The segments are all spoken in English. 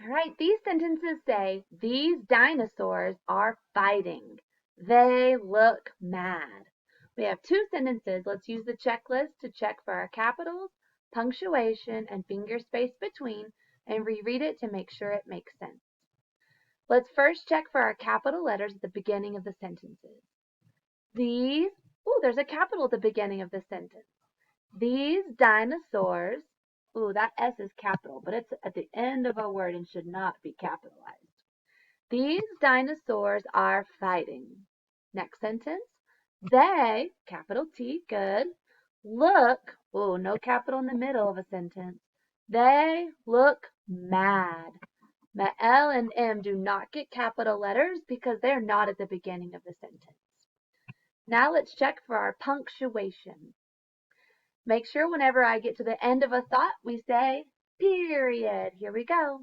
All right, these sentences say, these dinosaurs are fighting. They look mad. We have two sentences. Let's use the checklist to check for our capitals, punctuation, and finger space between, and reread it to make sure it makes sense. Let's first check for our capital letters at the beginning of the sentences. These, there's a capital at the beginning of the sentence. These dinosaurs, that S is capital, but it's at the end of a word and should not be capitalized. These dinosaurs are fighting. Next sentence. They, capital T, good. Look, no capital in the middle of a sentence. They look mad. My L and M do not get capital letters because they're not at the beginning of the sentence. Now let's check for our punctuation. Make sure whenever I get to the end of a thought, we say period. Here we go.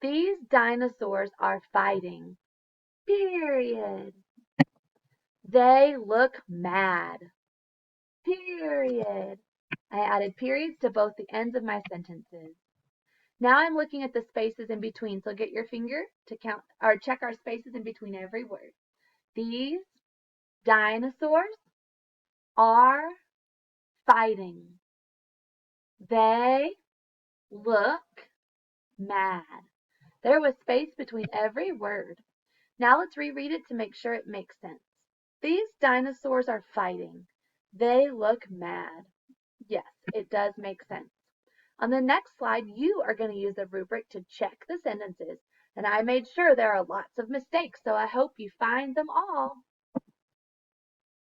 These dinosaurs are fighting. Period. They look mad. Period. I added periods to both the ends of my sentences. Now I'm looking at the spaces in between, so get your finger to count or check our spaces in between every word. These dinosaurs are fighting. They look mad. There was space between every word. Now let's reread it to make sure it makes sense. These dinosaurs are fighting. They look mad. Yes, it does make sense. On the next slide, you are going to use the rubric to check the sentences. And I made sure there are lots of mistakes, so I hope you find them all.